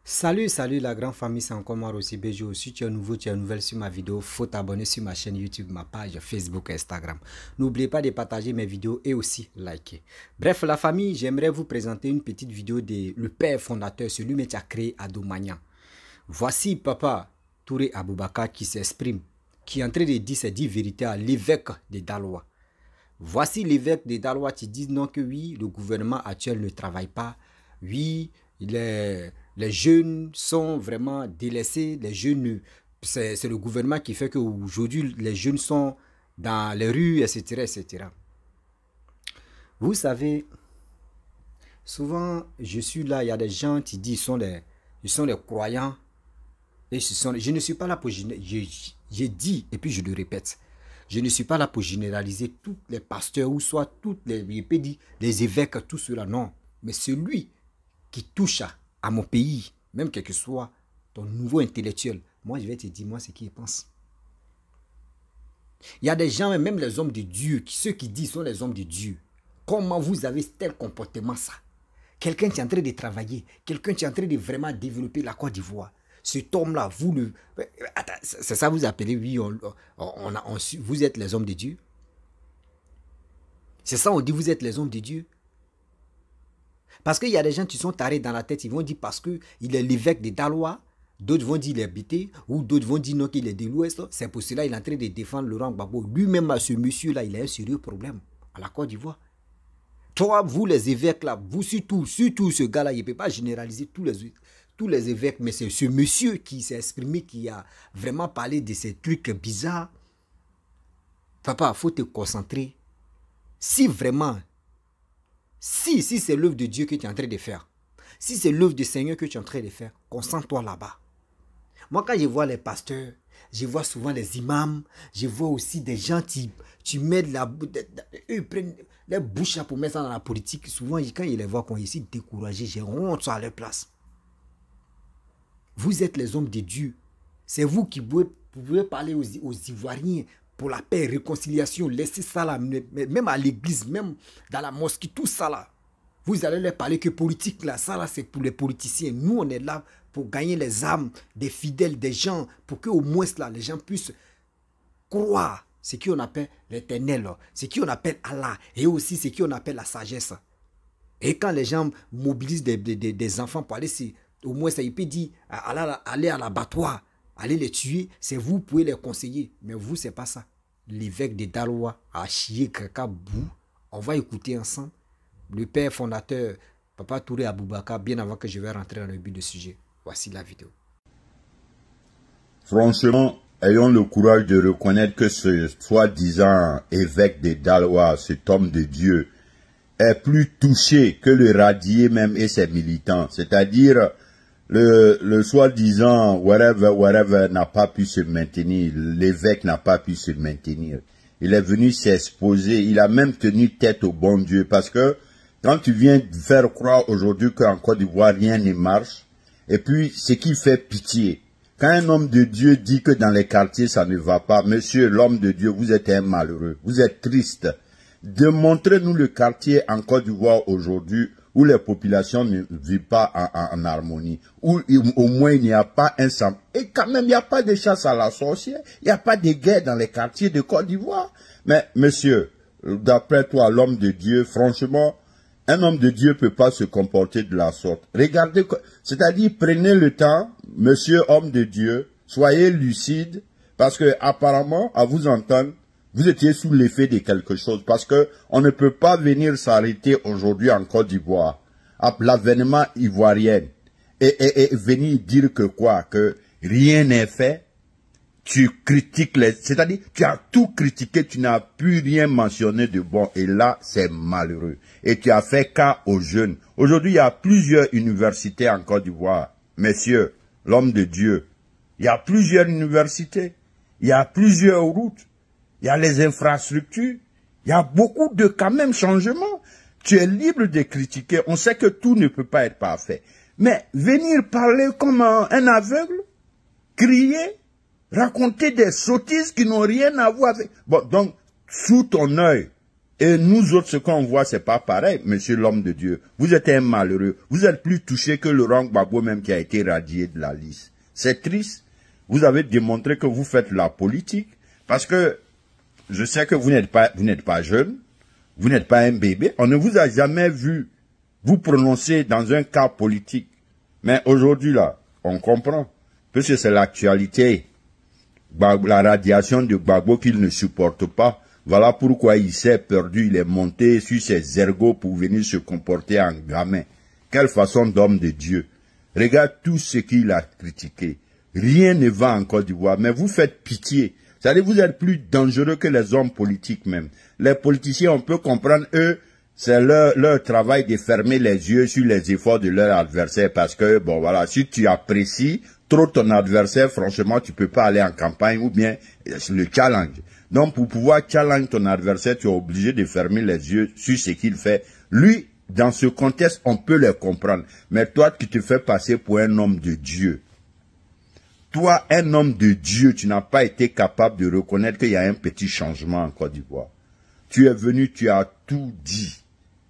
Salut la grande famille, c'est encore moi aussi Béjo. Si tu es nouveau, tu es nouvelle sur ma vidéo, faut t'abonner sur ma chaîne YouTube, ma page Facebook, Instagram. N'oubliez pas de partager mes vidéos et aussi liker. Bref, la famille, j'aimerais vous présenter une petite vidéo de le père fondateur, celui qui a créé Adomanian. Voici Papa Touré Aboubakar qui s'exprime, qui est en train de dire ses 10 vérités à l'évêque de Daloa. Voici l'évêque de Daloa qui dit non que oui, le gouvernement actuel ne travaille pas. Oui, les jeunes sont vraiment délaissés. Les jeunes, c'est le gouvernement qui fait qu'aujourd'hui, les jeunes sont dans les rues, etc., etc. Vous savez, souvent, je suis là, il y a des gens qui disent ils sont des croyants. Et je ne suis pas là pour... J'ai dit, et puis je le répète, je ne suis pas là pour généraliser tous les pasteurs ou soit toutes les évêques, tout cela, non. Mais celui qui touche à mon pays, même quel que soit ton niveau intellectuel, moi je vais te dire, moi ce qu'ils pensent. Il y a des gens, même les hommes de Dieu, ceux qui disent sont les hommes de Dieu. Comment vous avez tel comportement ça? Quelqu'un qui est en train de travailler, quelqu'un qui est en train de vraiment développer la Côte d'Ivoire. Cet homme-là, vous le... C'est ça vous appelez, oui, vous êtes les hommes de Dieu. C'est ça on dit, vous êtes les hommes de Dieu. Parce qu'il y a des gens qui sont tarés dans la tête, ils vont dire parce qu'il est l'évêque de Daloa, d'autres vont dire qu'il est BT, ou d'autres vont dire non qu'il est de l'Ouest. C'est pour cela qu'il est en train de défendre Laurent Gbagbo. Lui-même, ce monsieur-là, il a un sérieux problème à la Côte d'Ivoire. Toi, vous les évêques là, vous surtout ce gars-là, il ne peut pas généraliser tous les évêques, mais c'est ce monsieur qui s'est exprimé, qui a vraiment parlé de ces trucs bizarres. Papa, il faut te concentrer. Si vraiment... Si c'est l'œuvre de Dieu que tu es en train de faire, si c'est l'œuvre du Seigneur que tu es en train de faire, concentre-toi là-bas. Moi, quand je vois les pasteurs, je vois souvent les imams, je vois aussi des gens qui mettent eux prennent leur bouche pour mettre ça dans la politique. Souvent, quand ils les voient, quand ils sont découragés, j'ai honte à leur place. Vous êtes les hommes de Dieu. C'est vous qui pouvez parler aux Ivoiriens pour la paix, réconciliation, laissez ça là, même à l'église, même dans la mosquée, tout ça là. Vous allez leur parler que politique là, ça là c'est pour les politiciens. Nous on est là pour gagner les âmes des fidèles, des gens, pour que au moins là, les gens puissent croire ce qu'on appelle l'éternel, ce qu'on appelle Allah, et aussi ce qu'on appelle la sagesse. Et quand les gens mobilisent des enfants pour aller, au moins ça il peut dire, aller à l'abattoir, allez les tuer, c'est vous qui pouvez les conseiller. Mais vous, c'est pas ça. L'évêque de Daloa a chié Kakabou. On va écouter ensemble le père fondateur, Papa Touré Aboubakar, bien avant que je vais rentrer dans le but du sujet. Voici la vidéo. Franchement, ayons le courage de reconnaître que ce soi-disant évêque de Daloa, cet homme de Dieu, est plus touché que le radier même et ses militants. C'est-à-dire... Le soi-disant whatever n'a pas pu se maintenir, l'évêque n'a pas pu se maintenir. Il est venu s'exposer, il a même tenu tête au bon Dieu, parce que quand tu viens faire croire aujourd'hui qu'en Côte d'Ivoire rien ne marche, et puis ce qui fait pitié, quand un homme de Dieu dit que dans les quartiers ça ne va pas, monsieur l'homme de Dieu, vous êtes un malheureux, vous êtes triste. Démontrez-nous le quartier en Côte d'Ivoire aujourd'hui où les populations ne vivent pas en harmonie, où au moins il n'y a pas un sang. Et quand même, il n'y a pas de chasse à la sorcière, il n'y a pas de guerre dans les quartiers de Côte d'Ivoire. Mais monsieur, d'après toi, l'homme de Dieu, franchement, un homme de Dieu ne peut pas se comporter de la sorte. Regardez, c'est-à-dire prenez le temps, monsieur homme de Dieu, soyez lucide, parce que apparemment, à vous entendre, vous étiez sous l'effet de quelque chose parce que on ne peut pas venir s'arrêter aujourd'hui en Côte d'Ivoire à l'avènement ivoirien et venir dire que quoi, que rien n'est fait. Tu critiques c'est-à-dire tu as tout critiqué, tu n'as plus rien mentionné de bon et là c'est malheureux. Et tu as fait cas aux jeunes. Aujourd'hui il y a plusieurs universités en Côte d'Ivoire. Messieurs, l'homme de Dieu, il y a plusieurs universités, il y a plusieurs routes. Il y a les infrastructures, il y a beaucoup de quand même changements. Tu es libre de critiquer, on sait que tout ne peut pas être parfait. Mais venir parler comme un aveugle, crier, raconter des sottises qui n'ont rien à voir avec... Bon, donc, sous ton œil, Et nous autres, ce qu'on voit, c'est pas pareil, monsieur l'homme de Dieu. Vous êtes un malheureux. Vous êtes plus touché que Laurent Gbagbo même qui a été radié de la liste. C'est triste. Vous avez démontré que vous faites la politique. Parce que je sais que vous n'êtes pas jeune. Vous n'êtes pas un bébé. On ne vous a jamais vu vous prononcer dans un cas politique. Mais aujourd'hui, là, on comprend. Puisque c'est l'actualité. La radiation de Gbagbo qu'il ne supporte pas. Voilà pourquoi il s'est perdu, il est monté sur ses ergots pour venir se comporter en gamin. Quelle façon d'homme de Dieu. Regarde tout ce qu'il a critiqué. Rien ne va en Côte d'Ivoire, mais vous faites pitié. C'est-à-dire vous êtes plus dangereux que les hommes politiques même. Les politiciens, on peut comprendre, eux, c'est leur travail de fermer les yeux sur les efforts de leur adversaire parce que, bon voilà, si tu apprécies trop ton adversaire, franchement, tu peux pas aller en campagne ou bien le challenge. Donc, pour pouvoir challenge ton adversaire, tu es obligé de fermer les yeux sur ce qu'il fait. Lui, dans ce contexte, on peut le comprendre. Mais toi, tu te fais passer pour un homme de Dieu. Toi, un homme de Dieu, tu n'as pas été capable de reconnaître qu'il y a un petit changement en Côte d'Ivoire. Tu es venu, tu as tout dit.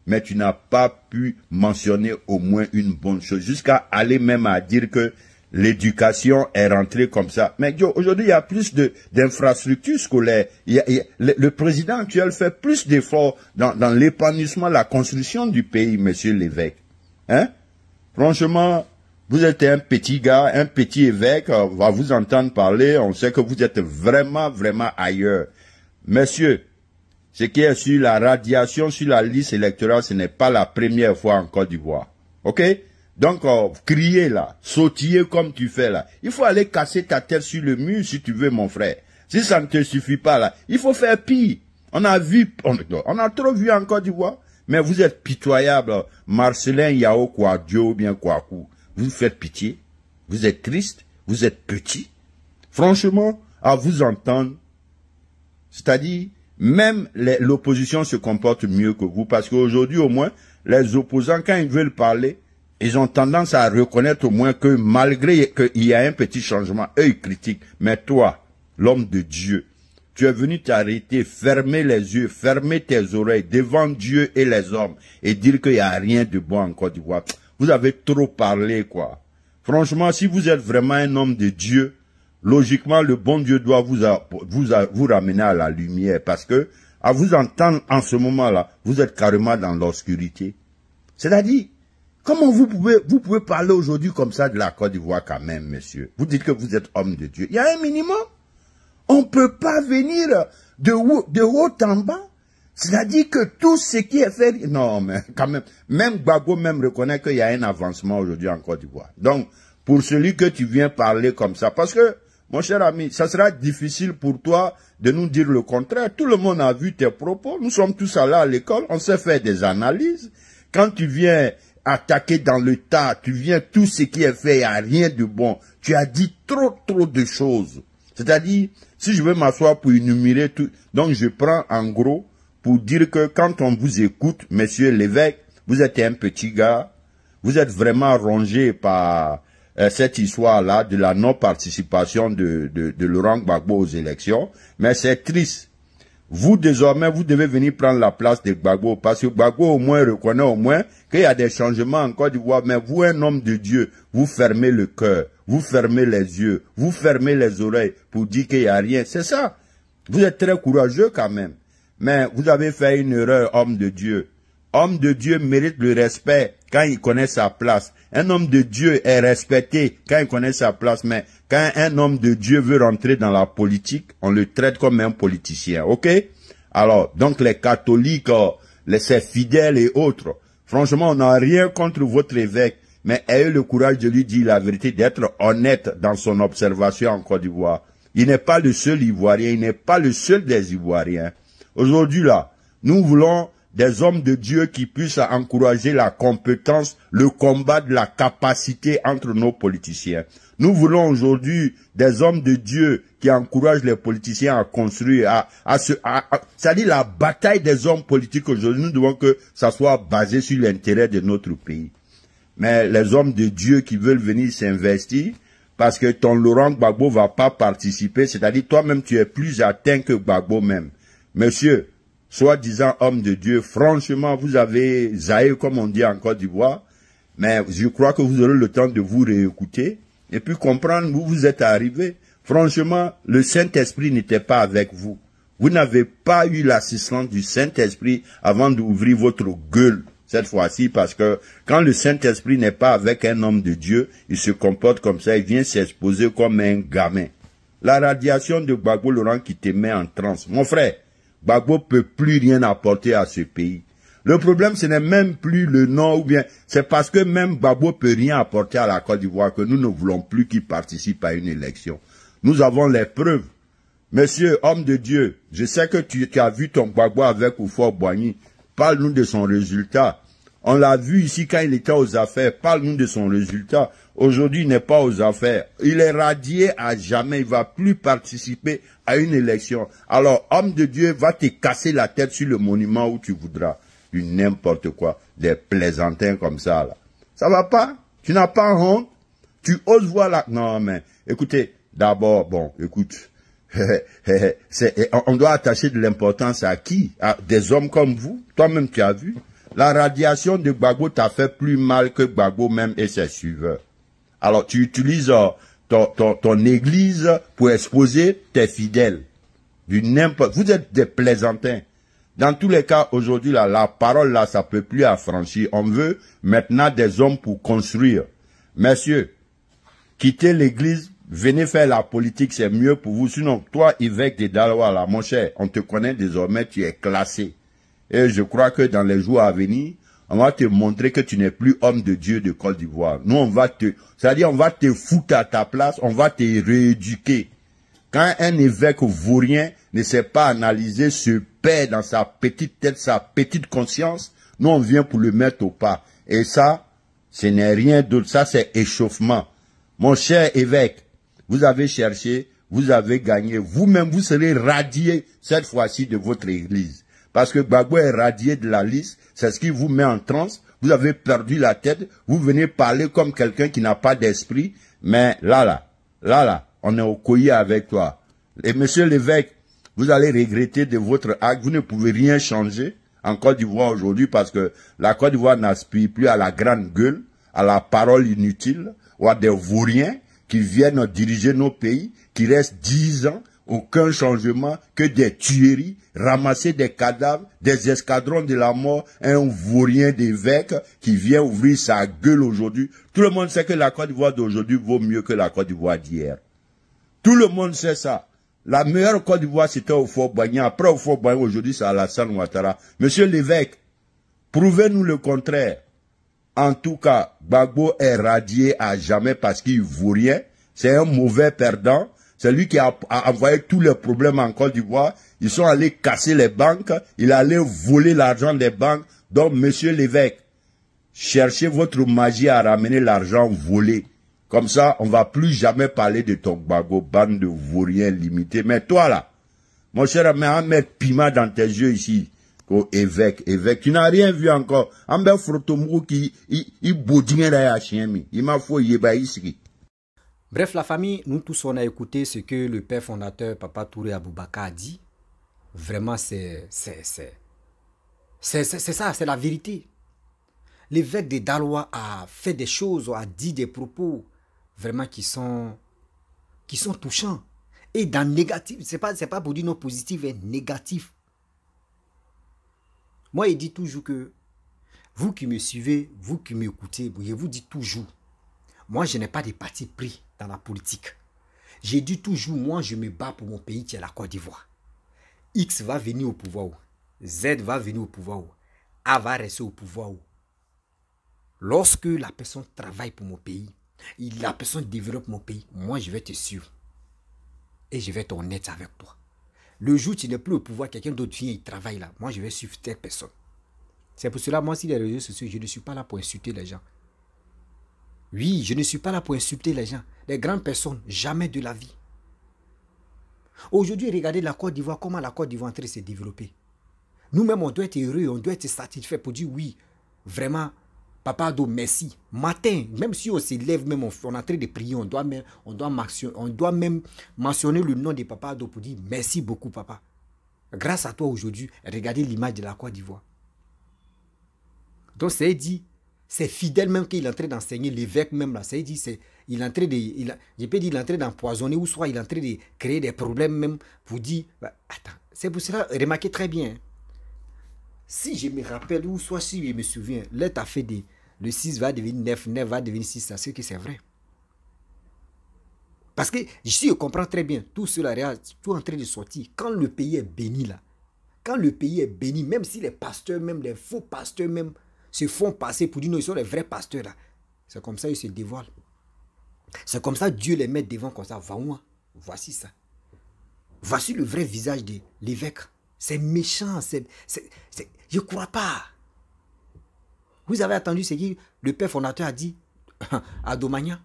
Mais tu n'as pas pu mentionner au moins une bonne chose. Jusqu'à aller même à dire que l'éducation est rentrée comme ça. Mais aujourd'hui, il y a plus d'infrastructures scolaires. Le président actuel fait plus d'efforts dans l'épanouissement, la construction du pays, monsieur l'évêque. Hein? Franchement, vous êtes un petit gars, un petit évêque, on va vous entendre parler, on sait que vous êtes vraiment, vraiment ailleurs. Monsieur, ce qui est sur la radiation, sur la liste électorale, ce n'est pas la première fois en Côte d'Ivoire. OK? Donc, crier là, sautiller comme tu fais là. Il faut aller casser ta tête sur le mur si tu veux, mon frère. Si ça ne te suffit pas là, il faut faire pire. On a trop vu en Côte d'Ivoire. Mais vous êtes pitoyable. Marcelin Yao Kouadio ou bien Kouakou. Vous faites pitié. Vous êtes triste. Vous êtes petit. Franchement, à vous entendre, c'est-à-dire, même l'opposition se comporte mieux que vous. Parce qu'aujourd'hui, au moins, les opposants, quand ils veulent parler, ils ont tendance à reconnaître au moins que malgré qu'il y a un petit changement, eux ils critiquent. Mais toi, l'homme de Dieu, tu es venu t'arrêter, fermer les yeux, fermer tes oreilles devant Dieu et les hommes et dire qu'il n'y a rien de bon en Côte d'Ivoire. Vous avez trop parlé, quoi. Franchement, si vous êtes vraiment un homme de Dieu, logiquement, le bon Dieu doit vous ramener à la lumière parce que, à vous entendre en ce moment-là, vous êtes carrément dans l'obscurité. C'est-à-dire, comment vous pouvez parler aujourd'hui comme ça de la Côte d'Ivoire quand même, monsieur? Vous dites que vous êtes homme de Dieu. Il y a un minimum. On ne peut pas venir de haut en bas. C'est-à-dire que tout ce qui est fait... Non, mais quand même Gbagbo même reconnaît qu'il y a un avancement aujourd'hui en Côte d'Ivoire. Donc, pour celui que tu viens parler comme ça, parce que, mon cher ami, ça sera difficile pour toi de nous dire le contraire. Tout le monde a vu tes propos. Nous sommes tous allés à l'école. On sait faire des analyses. Quand tu viens attaquer dans le tas, tu viens tout ce qui est fait, il n'y a rien de bon. Tu as dit trop de choses. C'est-à-dire, si je veux m'asseoir pour énumérer tout, donc je prends en gros pour dire que quand on vous écoute, monsieur l'évêque, vous êtes un petit gars, vous êtes vraiment rongé par cette histoire-là de la non-participation de Laurent Gbagbo aux élections, mais c'est triste. Vous, désormais, vous devez venir prendre la place de Gbagbo, parce que Gbagbo, au moins, reconnaît au moins qu'il y a des changements en Côte d'Ivoire, mais vous, un homme de Dieu, vous fermez le cœur, vous fermez les yeux, vous fermez les oreilles pour dire qu'il n'y a rien. C'est ça. Vous êtes très courageux quand même. Mais vous avez fait une erreur, homme de Dieu. Homme de Dieu mérite le respect quand il connaît sa place. Un homme de Dieu est respecté quand il connaît sa place, mais quand un homme de Dieu veut rentrer dans la politique, on le traite comme un politicien, ok? Alors, donc les catholiques, ces fidèles et autres, franchement, on n'a rien contre votre évêque, mais ayez le courage de lui dire la vérité, d'être honnête dans son observation en Côte d'Ivoire. Il n'est pas le seul Ivoirien, il n'est pas le seul des Ivoiriens. Aujourd'hui, là, nous voulons des hommes de Dieu qui puissent encourager la compétence, le combat de la capacité entre nos politiciens. Nous voulons aujourd'hui des hommes de Dieu qui encouragent les politiciens à construire, c'est-à-dire la bataille des hommes politiques aujourd'hui. Nous devons que ça soit basé sur l'intérêt de notre pays. Mais les hommes de Dieu qui veulent venir s'investir, parce que ton Laurent Gbagbo va pas participer, c'est-à-dire toi-même tu es plus atteint que Gbagbo même. Monsieur, soi-disant homme de Dieu, franchement, vous avez zaï, comme on dit en Côte d'Ivoire, mais je crois que vous aurez le temps de vous réécouter et puis comprendre où vous êtes arrivé. Franchement, le Saint-Esprit n'était pas avec vous. Vous n'avez pas eu l'assistance du Saint-Esprit avant d'ouvrir votre gueule cette fois-ci, parce que quand le Saint-Esprit n'est pas avec un homme de Dieu, il se comporte comme ça, il vient s'exposer comme un gamin. La radiation de Gbagbo Laurent qui te met en transe. Mon frère, Gbagbo peut plus rien apporter à ce pays. Le problème, ce n'est même plus le nom, ou bien c'est parce que même Gbagbo peut rien apporter à la Côte d'Ivoire que nous ne voulons plus qu'il participe à une élection. Nous avons les preuves. Monsieur, homme de Dieu, je sais que tu as vu ton Gbagbo avec Houphouët-Boigny. Parle-nous de son résultat. On l'a vu ici quand il était aux affaires. Parle-nous de son résultat. Aujourd'hui, il n'est pas aux affaires. Il est radié à jamais. Il ne va plus participer à une élection. Alors, homme de Dieu, va te casser la tête sur le monument où tu voudras. Du n'importe quoi. Des plaisantins comme ça, là. Ça va pas? Tu n'as pas honte? Tu oses voir là? Non, mais, écoutez, d'abord, bon, écoute. On doit attacher de l'importance à qui? À des hommes comme vous? Toi-même, tu as vu? La radiation de Gbagbo t'a fait plus mal que Gbagbo même et ses suiveurs. Alors, tu utilises ton église pour exposer tes fidèles. Vous êtes des plaisantins. Dans tous les cas, aujourd'hui, la parole, là, ça peut plus affranchir. On veut maintenant des hommes pour construire. Messieurs, quittez l'église, venez faire la politique, c'est mieux pour vous. Sinon, toi, évêque de Daloa, là, mon cher, on te connaît désormais, tu es classé. Et je crois que dans les jours à venir, on va te montrer que tu n'es plus homme de Dieu de Côte d'Ivoire. Nous, on va te foutre à ta place, on va te rééduquer. Quand un évêque vaurien ne sait pas analyser, se perd dans sa petite tête, sa petite conscience, nous, on vient pour le mettre au pas. Et ça, ce n'est rien d'autre. Ça, c'est échauffement. Mon cher évêque, vous avez cherché, vous avez gagné. Vous-même, vous serez radié cette fois-ci de votre église. Parce que Gbagbo est radié de la liste, c'est ce qui vous met en transe. Vous avez perdu la tête, vous venez parler comme quelqu'un qui n'a pas d'esprit. Mais là, on est au collier avec toi. Et monsieur l'évêque, vous allez regretter de votre acte, vous ne pouvez rien changer en Côte d'Ivoire aujourd'hui parce que la Côte d'Ivoire n'aspire plus à la grande gueule, à la parole inutile, ou à des vauriens qui viennent diriger nos pays, qui restent 10 ans, aucun changement, que des tueries, ramasser des cadavres, des escadrons de la mort, un vaurien d'évêque qui vient ouvrir sa gueule aujourd'hui. Tout le monde sait que la Côte d'Ivoire d'aujourd'hui vaut mieux que la Côte d'Ivoire d'hier. Tout le monde sait ça. La meilleure Côte d'Ivoire, c'était Houphouët-Boigny. Après Houphouët-Boigny, aujourd'hui, c'est Alassane Ouattara. Monsieur l'évêque, prouvez-nous le contraire. En tout cas, Gbagbo est radié à jamais parce qu'il vaut rien. C'est un mauvais perdant. C'est lui qui a envoyé tous les problèmes en Côte d'Ivoire. Ils sont allés casser les banques. Il allait voler l'argent des banques. Donc, monsieur l'évêque, cherchez votre magie à ramener l'argent volé. Comme ça, on va plus jamais parler de ton Gbagbo, bande de vauriens limités. Mais toi là, mon cher ami, on met piment dans tes yeux ici. Oh, évêque, tu n'as rien vu encore. Ambe frotomou qui, il boudine la chiemi. Il m'a fait yeba ici. Bref, la famille, nous tous on a écouté ce que le père fondateur Papa Touré Aboubaka a dit. Vraiment, c'est ça, c'est la vérité. L'évêque de Daloa a fait des choses, a dit des propos vraiment qui sont touchants. Et dans le négatif, c'est pas pour dire non positif, mais négatif. Moi, il dit toujours que vous qui me suivez, vous qui m'écoutez, je vous dis toujours, moi, je n'ai pas de parti pris dans la politique. J'ai dit toujours, moi, je me bats pour mon pays qui est la Côte d'Ivoire. X va venir au pouvoir. Z va venir au pouvoir. A va rester au pouvoir. Lorsque la personne travaille pour mon pays, la personne développe mon pays, moi, je vais te suivre. Et je vais être honnête avec toi. Le jour où tu n'es plus au pouvoir, quelqu'un d'autre vient, il travaille là. Moi, je vais suivre telle personne. C'est pour cela, moi, si les réseaux sociaux, je ne suis pas là pour insulter les gens. Oui, je ne suis pas là pour insulter les gens. Les grandes personnes, jamais de la vie. Aujourd'hui, regardez la Côte d'Ivoire, comment la Côte d'Ivoire est en train de se développer. Nous-mêmes, on doit être heureux, on doit être satisfait pour dire oui, vraiment, Papa Ado, merci. Matin, même si on se lève, même on est en train de prier, on doit même mentionner le nom de Papa Ado pour dire merci beaucoup, papa. Grâce à toi aujourd'hui, regardez l'image de la Côte d'Ivoire. Donc, c'est dit, c'est fidèle même qu'il est en train d'enseigner, l'évêque même là, c'est dit, il est en train de, je peux dire, il est en train d'empoisonner ou soit il est en train de créer des problèmes même pour dire, bah, attends, c'est pour cela, remarquez très bien. Si je me rappelle ou soit si je me souviens, là, tu as fait le 6 va devenir 9, 9 va devenir 6, ça c'est que c'est vrai. Parce que ici, je comprends très bien, tout cela, tout en train de sortir. Quand le pays est béni là, quand le pays est béni, même si les pasteurs, même les faux pasteurs même, se font passer pour dire non, ils sont les vrais pasteurs là. C'est comme ça ils se dévoilent. C'est comme ça Dieu les met devant comme ça. Voici ça. Voici le vrai visage de l'évêque. C'est méchant. Je ne crois pas. Vous avez entendu ce que le père fondateur a dit à Domagna.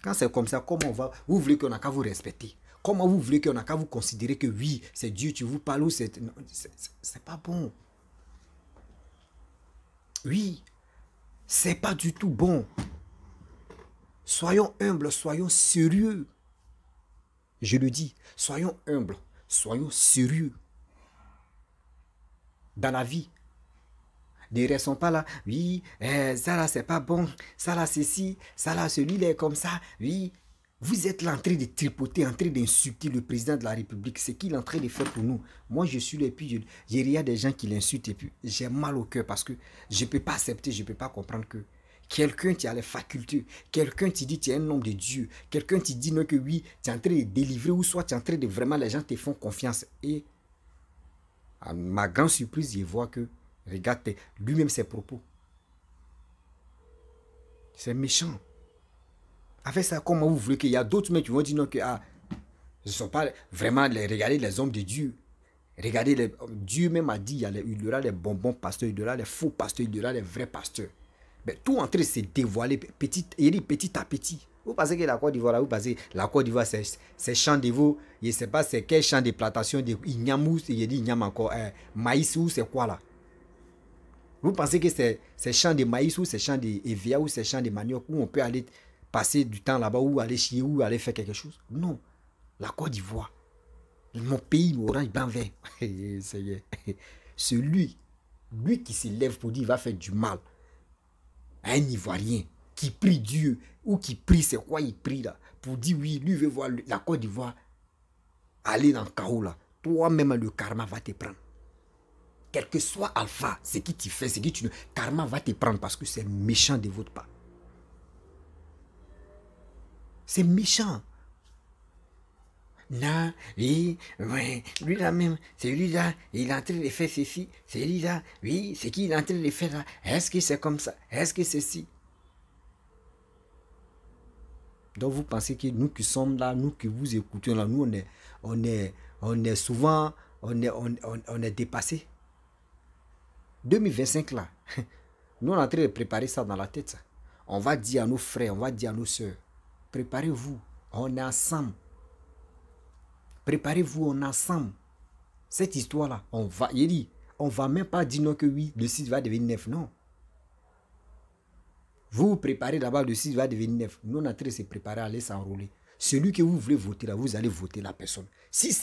Quand c'est comme ça, comment on va... Vous voulez qu'on n'a qu'à vous respecter? Comment vous voulez qu'on n'a qu'à vous considérer que oui, c'est Dieu, tu vous parles ou c'est... C'est pas bon. Oui, c'est pas du tout bon. Soyons humbles, soyons sérieux. Je le dis, soyons humbles, soyons sérieux. Dans la vie. Ne restons pas là, oui, ça là c'est pas bon, ça là c'est ci, ça là celui-là est comme ça, oui. Vous êtes là en train de tripoter, en train d'insulter le président de la République. C'est qu'il est en train de faire pour nous. Moi, je suis là et puis il y a des gens qui l'insultent et puis j'ai mal au cœur parce que je ne peux pas accepter, je ne peux pas comprendre que quelqu'un qui a les facultés, quelqu'un qui dit tu es un homme de Dieu, quelqu'un qui dit non que oui, tu es en train de délivrer ou soit tu es en train de vraiment, les gens te font confiance. Et à ma grande surprise, je vois que, regarde lui-même ses propos. C'est méchant. Avec ça, comment vous voulez qu'il y a d'autres mecs qui vont dire non que ah, ce ne sont pas vraiment regardez les hommes de Dieu. Regardez, Dieu même a dit il y aura les bonbons pasteurs, il y aura les faux pasteurs, il y aura les vrais pasteurs. Mais tout en train de se dévoiler petit à petit. Vous pensez que la Côte d'Ivoire, là, vous pensez la Côte d'Ivoire, c'est champ de veau, je ne sais pas c'est quel champ de plantation de ignamou, il dit ignam encore, maïs ou c'est quoi là? Vous pensez que c'est champ de maïs ou c'est champ de EVA ou c'est champ de manioc où on peut aller passer du temps là-bas ou aller chier ou aller faire quelque chose? Non. La Côte d'Ivoire, mon pays, orange, blanc, vert. Celui, lui qui se lève pour dire il va faire du mal à un Ivoirien qui prie Dieu ou qui prie, c'est quoi il prie là? Pour dire oui, lui veut voir la Côte d'Ivoire aller dans le chaos là. Toi-même, le karma va te prendre. Quel que soit Alpha, ce qui tu fais, ce qui tu ne... Karma va te prendre parce que c'est méchant de votre part. C'est méchant. Non, oui, ouais, lui là même, c'est lui là, il est en train de faire ceci, c'est lui là, oui, c'est qui il est en train de faire là, est-ce que c'est comme ça, est-ce que c'est ci? Donc vous pensez que nous qui sommes là, nous qui vous écoutons là, nous on est souvent, on est dépassés. 2025 là, nous on est en train de préparer ça dans la tête. Ça. On va dire à nos frères, on va dire à nos soeurs, préparez-vous, on est ensemble. Préparez-vous, on est ensemble. Cette histoire-là, on va même pas dire non que oui, le 6 va devenir 9, non. Vous vous préparez d'abord, le 6 va devenir 9. Nous on est en train de se préparer à aller s'enrôler. Celui que vous voulez voter là, vous allez voter la personne. Si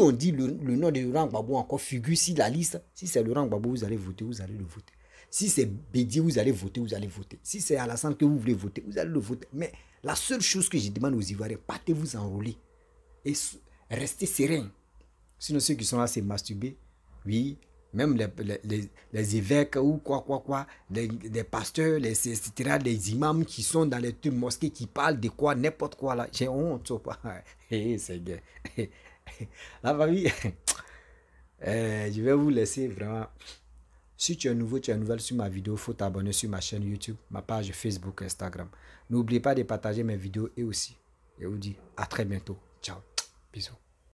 on dit le nom de Laurent Gbagbo encore figure sur la liste, si c'est Laurent Gbagbo, vous allez voter, vous allez le voter. Si c'est Bédié, vous allez voter, vous allez voter. Si c'est Alassane que vous voulez voter, vous allez le voter. Mais la seule chose que je demande aux Ivoiriens, partez-vous enrôler. Et restez serein. Sinon, ceux qui sont là, c'est masturber. Oui, même les évêques ou quoi, les pasteurs, etc., les imams qui sont dans les mosquées qui parlent de quoi, n'importe quoi là. J'ai honte. C'est bien. La famille, je vais vous laisser vraiment. Si tu es nouveau, tu es nouvelle sur ma vidéo, il faut t'abonner sur ma chaîne YouTube, ma page Facebook, Instagram. N'oubliez pas de partager mes vidéos et aussi. Je vous dis à très bientôt. Ciao. Bisous.